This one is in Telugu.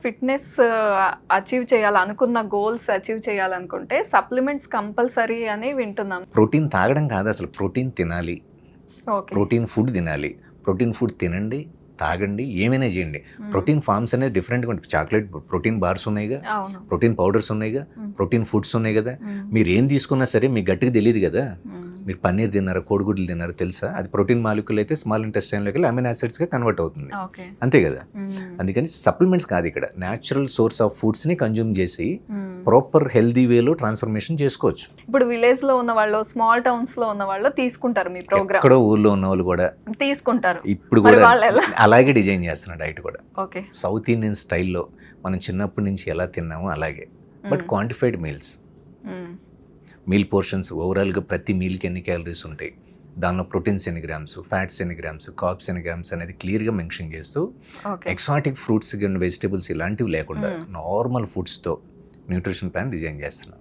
ఫిట్‌నెస్ అచీవ్ చేయాలనుకున్న గోల్స్ అచీవ్ చేయాలనుకుంటే సప్లిమెంట్స్ కంపల్సరీ అని వింటున్నాం. ప్రోటీన్ తాగడం కాదు, అసలు ప్రోటీన్ తినాలి, ఓకే. ప్రోటీన్ ఫుడ్ తినాలి. ప్రోటీన్ ఫుడ్ తినండి, తాగండి, ఏమైనా చేయండి. ప్రోటీన్ ఫార్మ్స్ అనేది డిఫరెంట్గా ఉంటాయి. చాక్లెట్ ప్రోటీన్ బార్స్ ఉన్నాయిగా, అవును. ప్రోటీన్ పౌడర్స్ ఉన్నాయిగా, ప్రోటీన్ ఫుడ్స్ ఉన్నాయి కదా. మీరు ఏం తీసుకున్నా సరే మీ గట్టికి తెలియదు కదా. మీరు పన్నీర్ తిన్నారా, కోడిగుడ్లు తిన్నారా తెలుసా? అది ప్రోటీన్ మాలిక్యూల్ అయితే స్మాల్ ఇంటెస్టైన్లోకి వెళ్ళి అమినో యాసిడ్స్గా కన్వర్ట్ అవుతుంది, ఓకే. అంతే కదా. అందుకని సప్లిమెంట్స్ కాదు, ఇక్కడ న్యాచురల్ సోర్స్ ఆఫ్ ఫుడ్స్ని కన్జ్యూమ్ చేసి ప్రాపర్ హెల్దీ వేలో ట్రాన్స్ఫర్మేషన్ చేసుకోవచ్చు. ఇప్పుడు విలేజ్ లో ఉన్న వాళ్ళు, స్మాల్ టౌన్స్ లో ఉన్న వాళ్ళు తీసుకుంటారు మీ ప్రోగ్రామ్. ఎక్కడో ఊర్లో ఉన్న వాళ్ళు కూడా తీసుకుంటారు. ఇప్పుడు మరి కూడా వాళ్ళు ఎలా? అలాగే డిజైన్ చేస్తున్న డైట్ కూడా ఓకే. సౌత్ ఇండియన్ స్టైల్లో మనం చిన్నప్పటి నుంచి ఎలా తిన్నామో అలాగే, but quantified meals, meal portions ఓవరాల్గా ప్రతి మీల్కి ఎన్ని క్యాలరీస్ ఉంటాయి, దానిలో ప్రోటీన్స్ ఎన్ని గ్రామ్స్, ఫ్యాట్స్ ఎన్ని గ్రామ్స్, కార్బ్స్ ఎన్ని గ్రామ్స్ అనేది క్లియర్గా మెన్షన్ చేస్తూ ఎక్సాటిక్ ఫ్రూట్స్ అండ్ వెజిటేబుల్స్ ఇలాంటివి లేకుండా నార్మల్ ఫుడ్స్తో న్యూట్రిషన్ ప్లాన్ డిజైన్ చేస్తున్నాం.